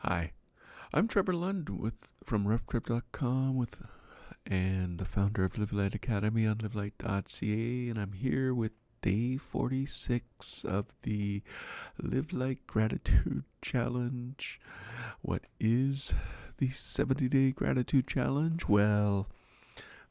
Hi, I'm Trevor Lund from RefTrip.com and the founder of Live Light Academy on livelight.ca, and I'm here with day 46 of the Live Light Gratitude Challenge. What is the 70-day gratitude challenge? Well,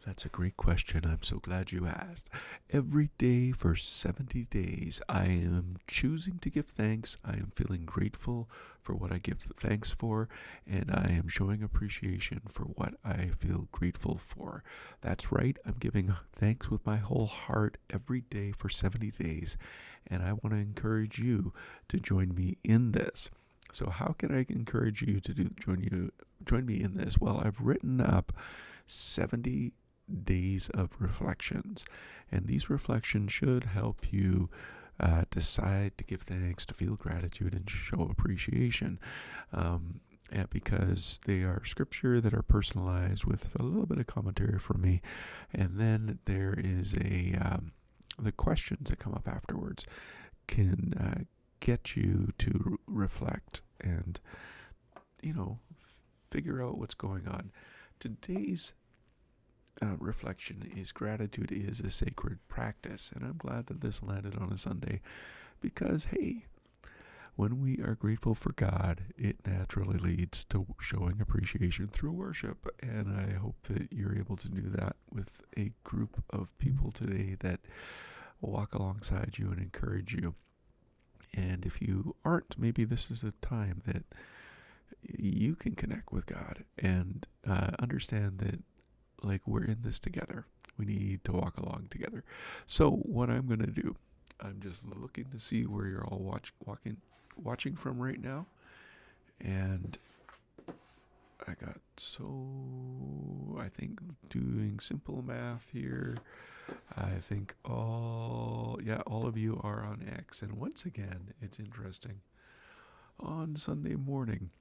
that's a great question. I'm so glad you asked. Every day for 70 days, I am choosing to give thanks. I am feeling grateful for what I give thanks for, and I am showing appreciation for what I feel grateful for. That's right. I'm giving thanks with my whole heart every day for 70 days, and I want to encourage you to join me in this. So how can I encourage you to join me in this? Well, I've written up 70 days of reflections, and these reflections should help you decide to give thanks, to feel gratitude, and show appreciation, because they are scripture that are personalized with a little bit of commentary from me. And then there is the questions that come up afterwards can get you to reflect and figure out what's going on. Today's reflection is gratitude is a sacred practice, and I'm glad that this landed on a Sunday because, hey, when we are grateful for God, it naturally leads to showing appreciation through worship, and I hope that you're able to do that with a group of people today that will walk alongside you and encourage you. And if you aren't, maybe this is a time that you can connect with God and understand that we're in this together. We need to walk along together. So what I'm going to do, I'm just looking to see where you're all watching from right now. And I think doing simple math here, I think all of you are on X. And once again, it's interesting. On Sunday morning,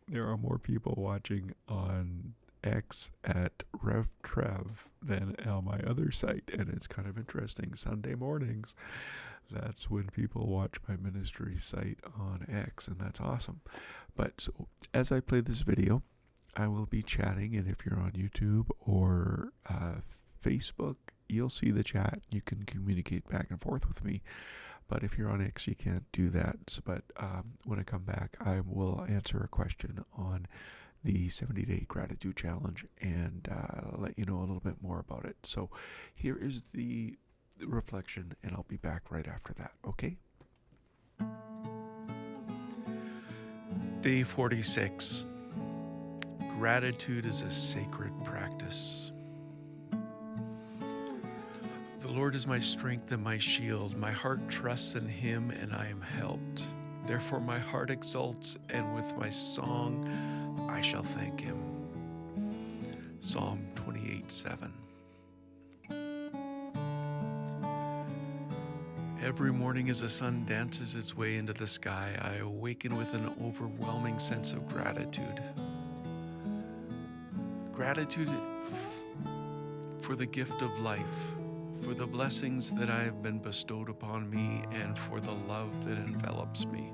there are more people watching on X at RevTrev than on my other site, and it's kind of interesting. Sunday mornings, that's when people watch my ministry site on X, and that's awesome. But so, as I play this video, I will be chatting, and if you're on YouTube or Facebook, you'll see the chat. You can communicate back and forth with me. But if you're on X, you can't do that. But when I come back, I will answer a question on the 70-day gratitude challenge and let you know a little bit more about it. So here is the reflection, and I'll be back right after that, okay? Day 46. Gratitude is a sacred practice. The Lord is my strength and my shield. My heart trusts in him, and I am helped. Therefore my heart exults, and with my song I shall thank him. Psalm 28:7. Every morning as the sun dances its way into the sky, I awaken with an overwhelming sense of gratitude. Gratitude for the gift of life, for the blessings that I have been bestowed upon me, and for the love that envelops me.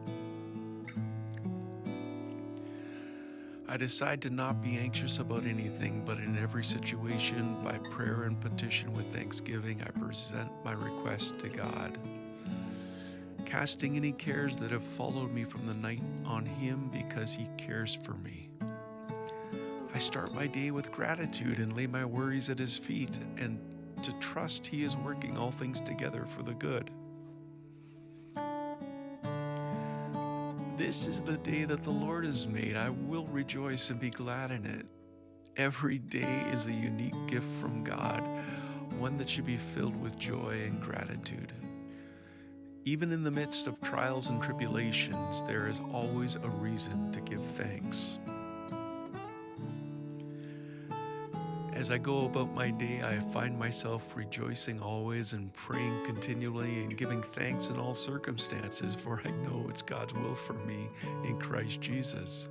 I decide to not be anxious about anything, but in every situation, by prayer and petition with thanksgiving, I present my request to God, casting any cares that have followed me from the night on him because he cares for me. I start my day with gratitude and lay my worries at his feet, and to trust he is working all things together for the good. This is the day that the Lord has made. I will rejoice and be glad in it. Every day is a unique gift from God, one that should be filled with joy and gratitude. Even in the midst of trials and tribulations, there is always a reason to give thanks. As I go about my day, I find myself rejoicing always and praying continually and giving thanks in all circumstances, for I know it's God's will for me in Christ Jesus.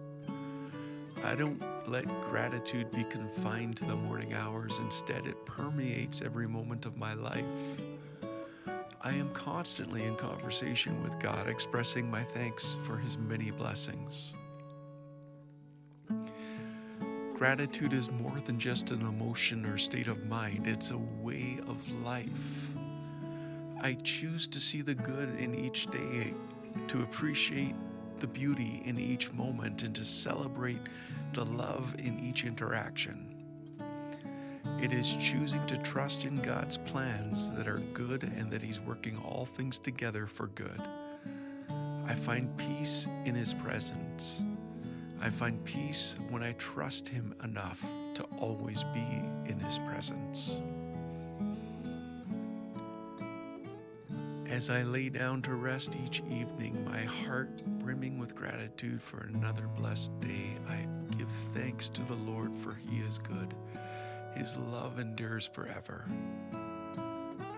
I don't let gratitude be confined to the morning hours. Instead, it permeates every moment of my life. I am constantly in conversation with God, expressing my thanks for his many blessings. Gratitude is more than just an emotion or state of mind. It's a way of life. I choose to see the good in each day, to appreciate the beauty in each moment, and to celebrate the love in each interaction. It is choosing to trust in God's plans that are good and that He's working all things together for good. I find peace in His presence. I find peace when I trust Him enough to always be in His presence. As I lay down to rest each evening, my heart brimming with gratitude for another blessed day, I give thanks to the Lord, for He is good. His love endures forever.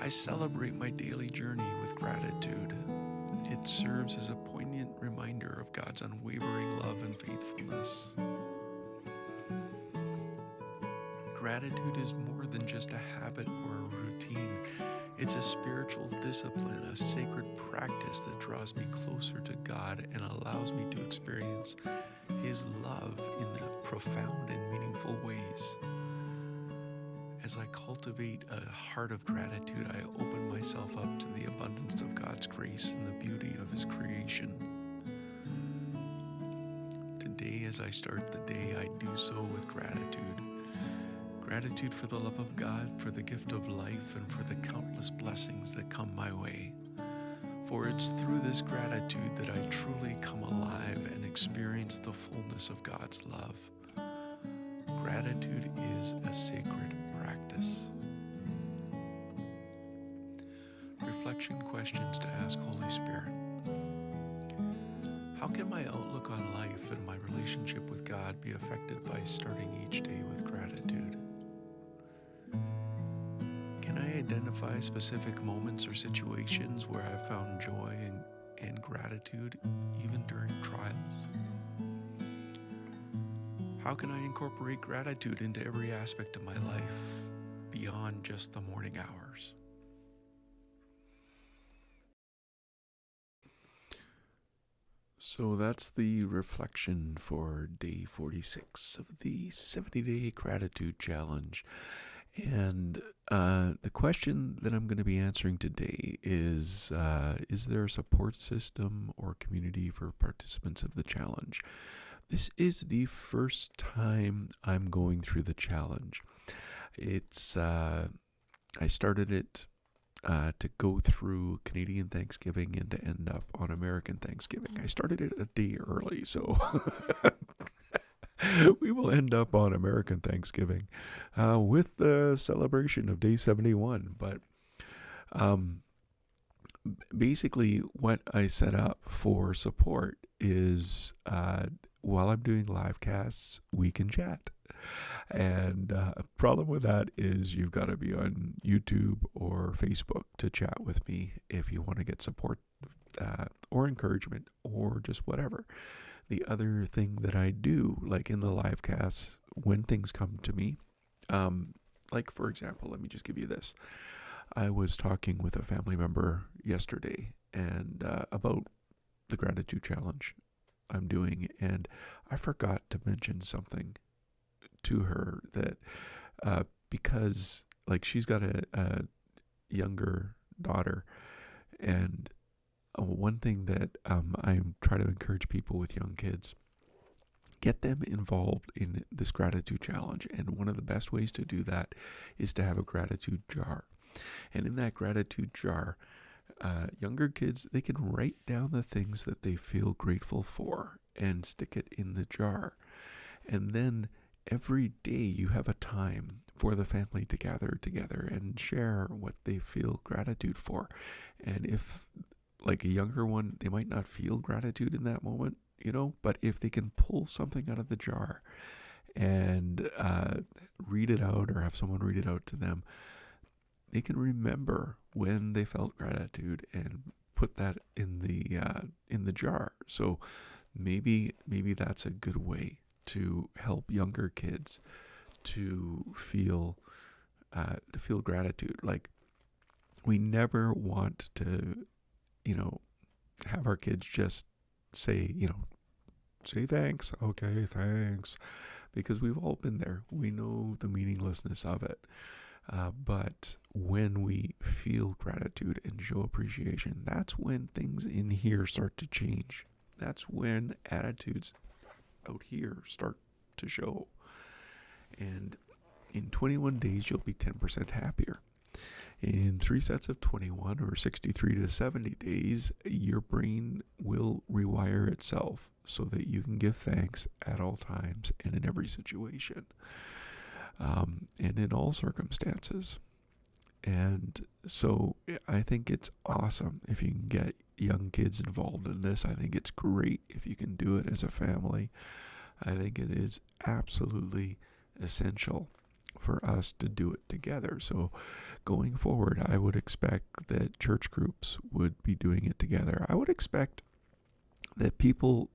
I celebrate my daily journey with gratitude. It serves as a poignant reminder of God's unwavering love and faithfulness. Gratitude is more than just a habit or a routine. It's a spiritual discipline, a sacred practice that draws me closer to God and allows me to experience His love in profound and meaningful ways. As I cultivate a heart of gratitude, I open myself up to the abundance of God's grace and the beauty of His creation. Today, as I start the day, I do so with gratitude. Gratitude for the love of God, for the gift of life, and for the countless blessings that come my way. For it's through this gratitude that I truly come alive and experience the fullness of God's love. Gratitude is a sacred practice. Reflection questions to ask Holy Spirit. How can my outlook on life and my relationship with God be affected by starting each day with gratitude? Can I identify specific moments or situations where I've found joy and gratitude even during trials? How can I incorporate gratitude into every aspect of my life beyond just the morning hours? So that's the reflection for day 46 of the 70-day gratitude challenge. And the question that I'm going to be answering today is there a support system or community for participants of the challenge? This is the first time I'm going through the challenge. It's I started it to go through Canadian Thanksgiving and to end up on American Thanksgiving. I started it a day early, so we will end up on American Thanksgiving with the celebration of day 71. But basically what I set up for support is while I'm doing live casts, we can chat. And problem with that is you've got to be on YouTube or Facebook to chat with me if you want to get support or encouragement or just whatever. The other thing that I do, like in the live casts, when things come to me, like for example, let me just give you this. I was talking with a family member yesterday and about the gratitude challenge I'm doing, and I forgot to mention something to her that because like she's got a younger daughter, and one thing that I try to encourage people with young kids, get them involved in this gratitude challenge. And one of the best ways to do that is to have a gratitude jar. And in that gratitude jar, younger kids, they can write down the things that they feel grateful for and stick it in the jar. And then every day you have a time for the family to gather together and share what they feel gratitude for. And if like a younger one, they might not feel gratitude in that moment, but if they can pull something out of the jar and read it out or have someone read it out to them, they can remember when they felt gratitude and put that in the jar. So maybe that's a good way to help younger kids to feel gratitude. Like, we never want to, have our kids just say, Say thanks. Okay, thanks. Because we've all been there. We know the meaninglessness of it. But when we feel gratitude and show appreciation, that's when things in here start to change. That's when attitudes out here start to show. And in 21 days, you'll be 10% happier. In 3 sets of 21 or 63 to 70 days, your brain will rewire itself so that you can give thanks at all times and in every situation, and in all circumstances. And so I think it's awesome if you can get young kids involved in this. I think it's great if you can do it as a family. I think it is absolutely essential for us to do it together. So going forward, I would expect that church groups would be doing it together. I would expect that people,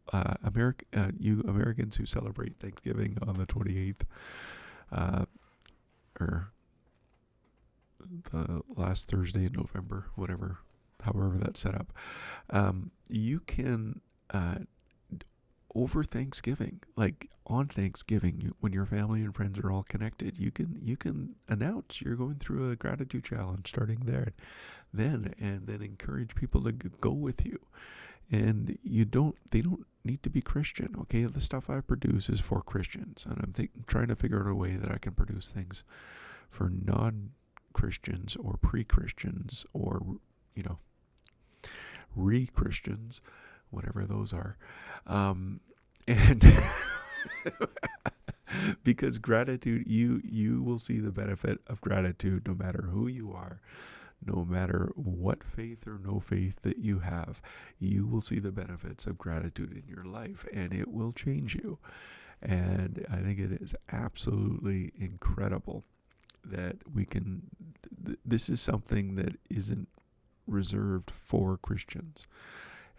you Americans who celebrate Thanksgiving on the 28th, or the last Thursday in November, however that's set up, you can, over Thanksgiving, like on Thanksgiving, when your family and friends are all connected, you can announce you're going through a gratitude challenge starting there, and then encourage people to go with you. And they don't need to be Christian. Okay, the stuff I produce is for Christians, and I'm trying to figure out a way that I can produce things for non-Christians or pre-Christians or re-Christians, whatever those are. And because gratitude, you will see the benefit of gratitude no matter who you are, no matter what faith or no faith that you have. You will see the benefits of gratitude in your life, and it will change you. And I think it is absolutely incredible that we can, this is something that isn't reserved for Christians.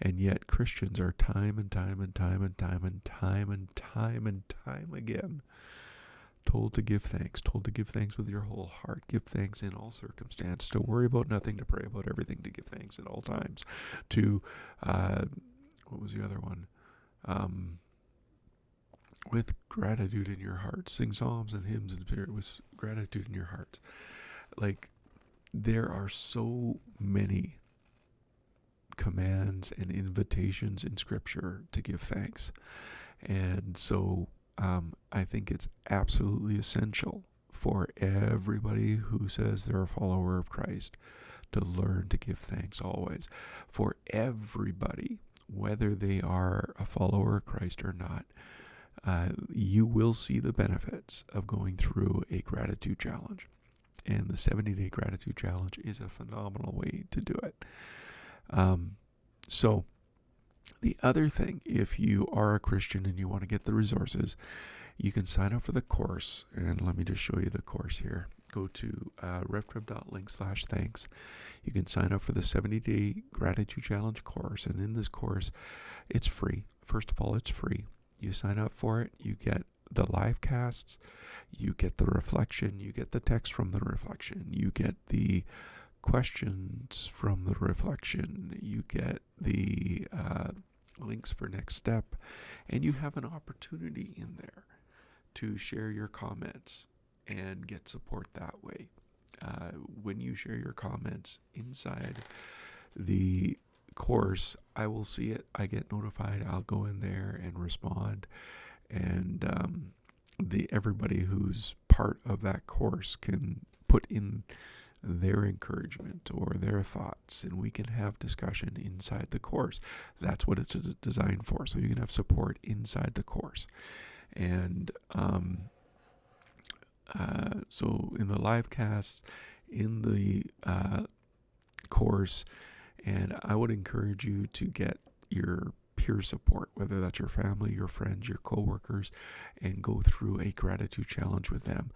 And yet Christians are time and time again told to give thanks with your whole heart, give thanks in all circumstance, to worry about nothing, to pray about everything, to give thanks at all times, to, what was the other one? With gratitude in your heart, sing psalms and hymns in the spirit with gratitude in your heart. Like, there are so many commands and invitations in Scripture to give thanks. And so I think it's absolutely essential for everybody who says they're a follower of Christ to learn to give thanks always. For everybody, whether they are a follower of Christ or not, you will see the benefits of going through a gratitude challenge. And the 70-day gratitude challenge is a phenomenal way to do it. So the other thing, if you are a Christian and you want to get the resources, you can sign up for the course. And let me just show you the course here. Go to revtrib.link/thanks. You can sign up for the 70-day gratitude challenge course. And in this course, it's free. First of all, it's free. You sign up for it. You get the live casts. You get the reflection. You get the text from the reflection. You get the questions from the reflection. You get the links for next step, and you have an opportunity in there to share your comments and get support that way. When you share your comments inside the course, I will see it. I get notified. I'll go in there and respond, and everybody who's part of that course can put in their encouragement or their thoughts, and we can have discussion inside the course. That's what it's designed for, so you can have support inside the course. And so in the live casts, in the course, and I would encourage you to get your peer support, whether that's your family, your friends, your coworkers, and go through a gratitude challenge with them.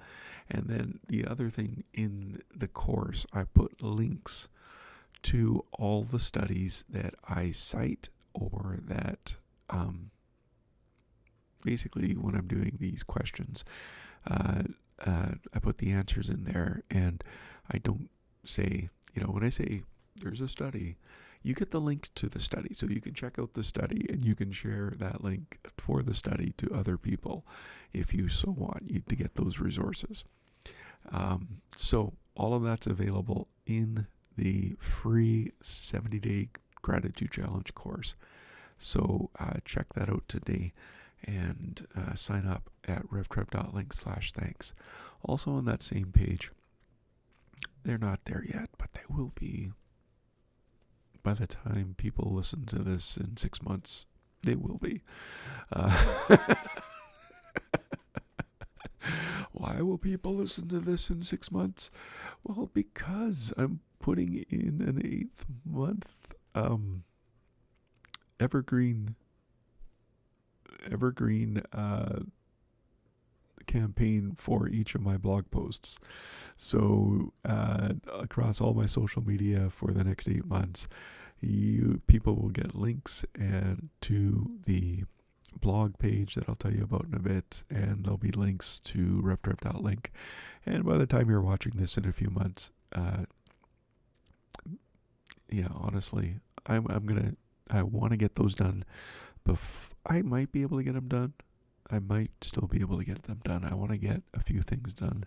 And then the other thing, in the course, I put links to all the studies that I cite, or that basically when I'm doing these questions, I put the answers in there. And I don't say, when I say there's a study, you get the link to the study. So you can check out the study and you can share that link for the study to other people if you so want you to get those resources. So all of that's available in the free 70-day gratitude challenge course. So check that out today and sign up at revtrev.link/thanks. Also on that same page, they're not there yet, but they will be. By the time people listen to this in 6 months, they will be. Why will people listen to this in 6 months? Well, because I'm putting in an 8th month evergreen campaign for each of my blog posts. So across all my social media for the next 8 months, people will get links and to the blog page that I'll tell you about in a bit, and there'll be links to revtrev.link. And by the time you're watching this in a few months, honestly, I want to get those done. I might be able to get them done. I might still be able to get them done. I want to get a few things done.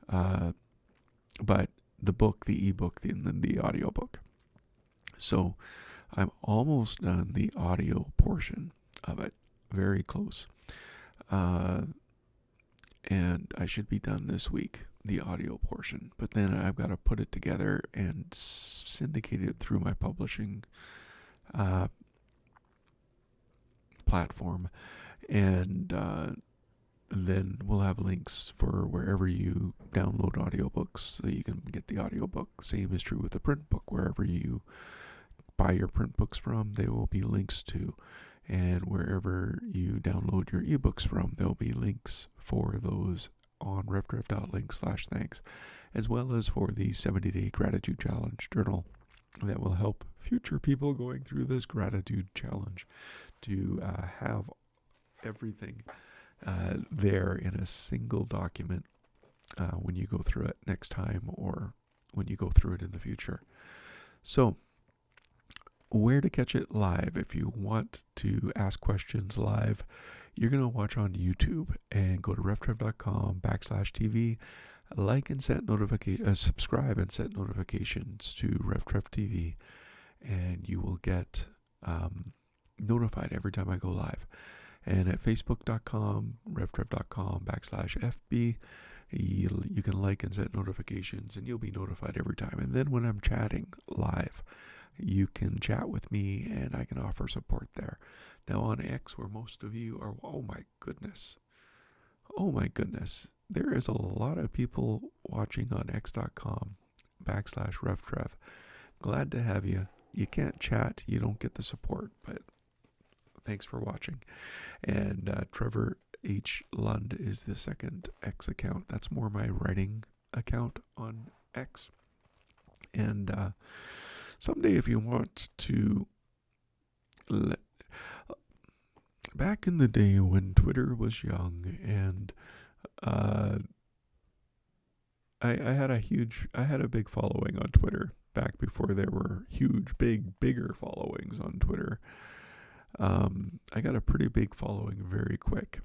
But the book, the ebook, and then the audio book. So I'm almost done the audio portion of it. Very close. And I should be done this week, the audio portion. But then I've got to put it together and syndicate it through my publishing platform. And then we'll have links for wherever you download audiobooks so you can get the audiobook. Same is true with the print book. Wherever you buy your print books from, there will be links to. And wherever you download your ebooks from, there'll be links for those on revtrev.link/thanks, as well as for the 70-day gratitude challenge journal that will help future people going through this gratitude challenge to have everything there in a single document when you go through it next time or when you go through it in the future. So, where to catch it live? If you want to ask questions live, you're going to watch on YouTube and go to revtrev.com/TV, like and set subscribe and set notifications to RevTrev TV, and you will get notified every time I go live. And at facebook.com, revtrev.com/FB, you can like and set notifications and you'll be notified every time. And then when I'm chatting live, you can chat with me and I can offer support there. Now on X, where most of you are, oh my goodness, there is a lot of people watching on x.com/RevTrev. Glad to have you. You can't chat, you don't get the support, but thanks for watching. And Trevor H. Lund is the second X account. That's more my writing account on X. And someday if you want to... Back in the day when Twitter was young and I had a big following on Twitter back before there were bigger followings on Twitter. I got a pretty big following very quick.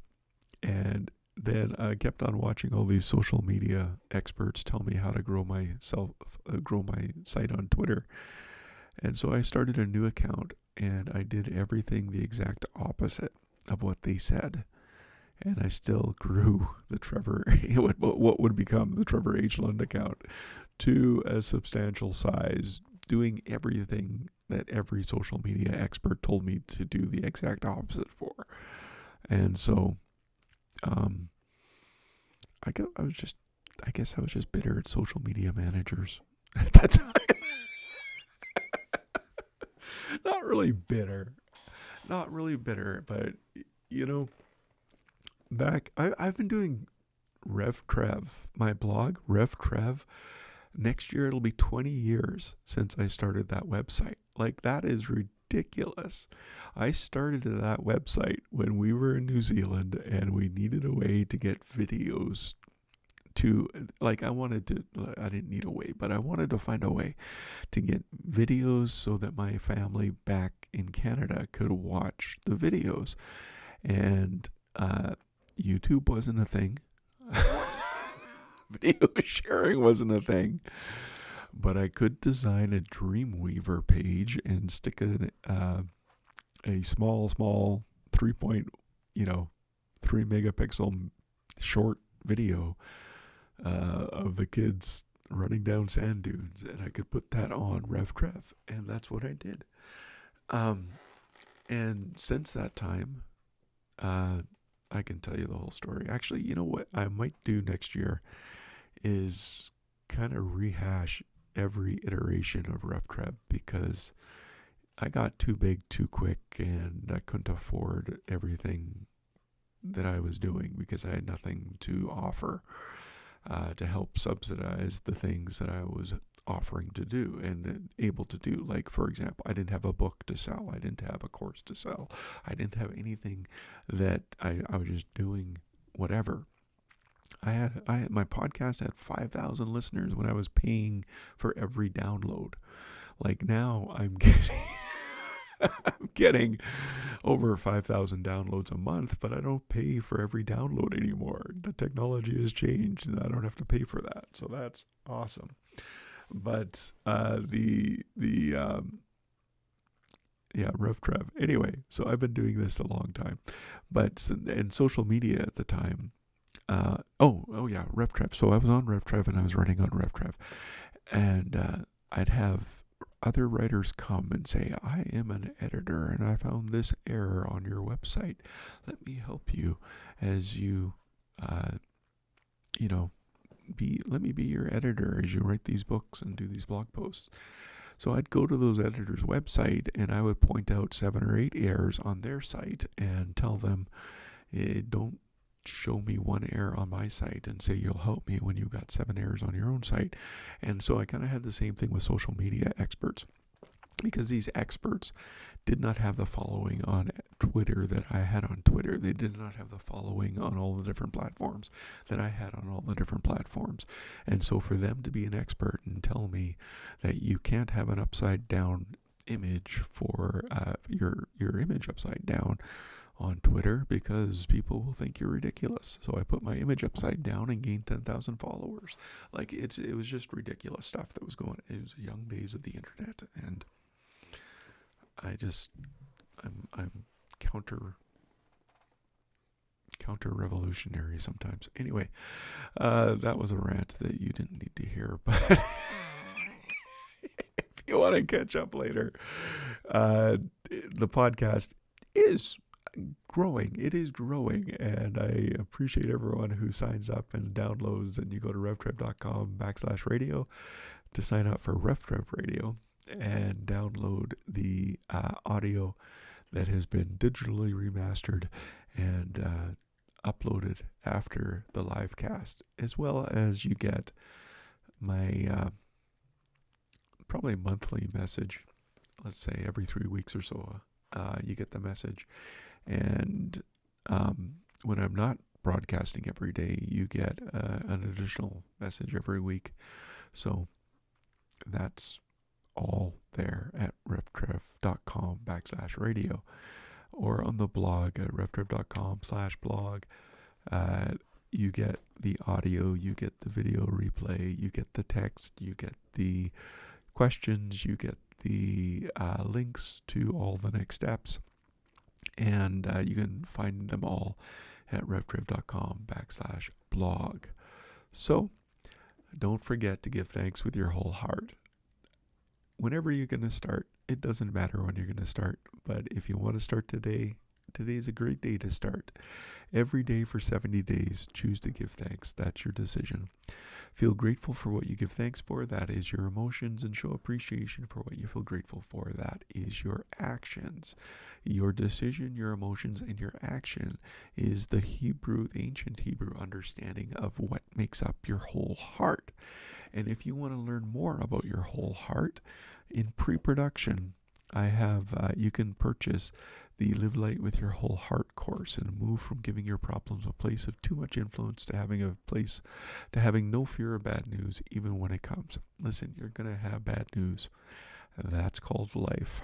And then I kept on watching all these social media experts tell me how to grow my site on Twitter. And so I started a new account and I did everything the exact opposite of what they said. And I still grew the what would become the Trevor H. Lund account to a substantial size, doing everything that every social media expert told me to do the exact opposite for. And so, I guess I was just bitter at social media managers at that time. Not really bitter, but I've been doing RevTrev, my blog, RevTrev. Next year it'll be 20 years since I started that website. Like, that is ridiculous. I started that website when we were in New Zealand and we needed a way to get videos to, like, I didn't need a way, but I wanted to find a way to get videos so that my family back in Canada could watch the videos. And YouTube wasn't a thing. Video sharing wasn't a thing. But I could design a Dreamweaver page and stick a small 3 megapixel short video of the kids running down sand dunes, and I could put that on RevTrev, and that's what I did. And since that time, I can tell you the whole story. Actually, you know what I might do next year is kind of rehash every iteration of RevTrev, because I got too big too quick and I couldn't afford everything that I was doing because I had nothing to offer to help subsidize the things that I was offering to do and able to do. Like, for example, I didn't have a book to sell. I didn't have a course to sell. I didn't have anything that I was just doing whatever. I had my podcast had 5,000 listeners when I was paying for every download. Like, now I'm getting over 5,000 downloads a month, but I don't pay for every download anymore. The technology has changed and I don't have to pay for that. So that's awesome. But RevTrev. Anyway, so I've been doing this a long time. But in social media at the time, RevTrev. So I was on RevTrev and I was running on RevTrev. And I'd have other writers come and say, I am an editor and I found this error on your website. Let me help you as you, let me be your editor as you write these books and do these blog posts. So I'd go to those editors' website and I would point out 7 or 8 errors on their site and tell them, don't show me one error on my site and say you'll help me when you've got 7 errors on your own site. And so I kind of had the same thing with social media experts, because these experts did not have the following on Twitter that I had on Twitter. They did not have the following on all the different platforms that I had on all the different platforms. And so for them to be an expert and tell me that you can't have an upside down image for your image upside down on Twitter because people will think you're ridiculous. So I put my image upside down and gained 10,000 followers. Like, it was just ridiculous stuff that was going on. It was the young days of the internet, and I'm counter revolutionary sometimes. Anyway, that was a rant that you didn't need to hear, but if you want to catch up later, the podcast is growing. It is growing, and I appreciate everyone who signs up and downloads. And you go to revtrev.com/radio to sign up for RevTrev Radio and download the audio that has been digitally remastered and uploaded after the live cast, as well as you get my probably monthly message. Let's say every 3 weeks or so, you get the message. And when I'm not broadcasting every day, you get an additional message every week. So that's all there at revtrev.com/radio, or on the blog at revtrev.com/blog. You get the audio, you get the video replay, you get the text, you get the questions, you get the links to all the next steps. And you can find them all at revtrev.com/blog. So don't forget to give thanks with your whole heart. Whenever you're going to start, it doesn't matter when you're going to start. But if you want to start today, today is a great day to start. Every day for 70 days, choose to give thanks. That's your decision. Feel grateful for what you give thanks for. That is your emotions. And show appreciation for what you feel grateful for. That is your actions. Your decision, your emotions, and your action is the ancient Hebrew understanding of what makes up your whole heart. And if you want to learn more about your whole heart, in pre-production, I have, you can purchase the Live Light with Your Whole Heart course and move from giving your problems a place of too much influence to having a place to having no fear of bad news, even when it comes. Listen, you're going to have bad news. That's called life.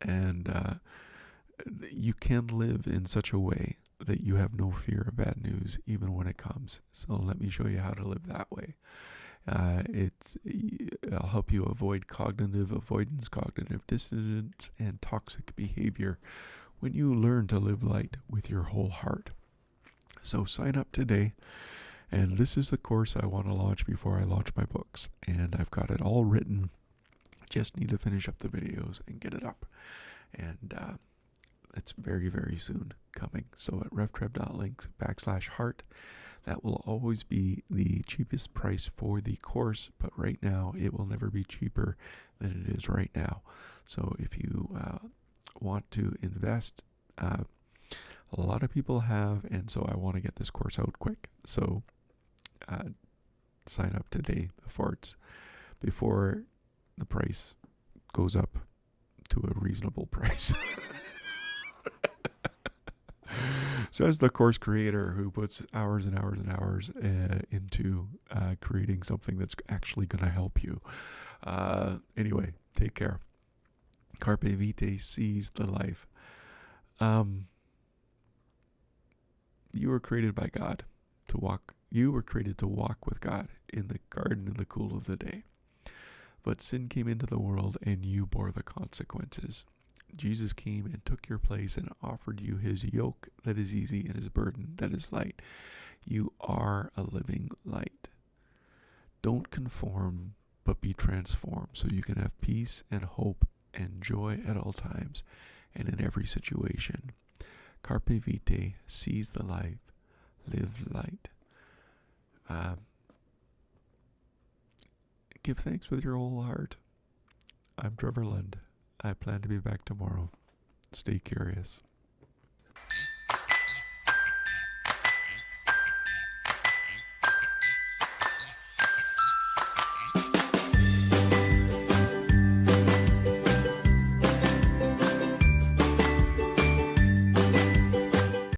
And you can live in such a way that you have no fear of bad news, even when it comes. So let me show you how to live that way. I'll help you avoid cognitive avoidance, cognitive dissonance, and toxic behavior when you learn to live light with your whole heart. So sign up today, and this is the course I want to launch before I launch my books, and I've got it all written. Just need to finish up the videos and get it up, and it's very, very soon coming. So at revtreb.links/heart, that will always be the cheapest price for the course, but right now it will never be cheaper than it is right now. So if you want to invest, a lot of people have, and so I want to get this course out quick. So sign up today before the price goes up to a reasonable price. So as the course creator who puts hours and hours and hours into creating something that's actually going to help you. Anyway, take care. Carpe Vitae, seize the life. You were created by God to walk. You were created to walk with God in the garden in the cool of the day. But sin came into the world and you bore the consequences. Jesus came and took your place and offered you his yoke that is easy and his burden that is light. You are a living light. Don't conform, but be transformed so you can have peace and hope and joy at all times and in every situation. Carpe Vitae, seize the life, live light. Give thanks with your whole heart. I'm Trevor Lund. I plan to be back tomorrow. Stay curious.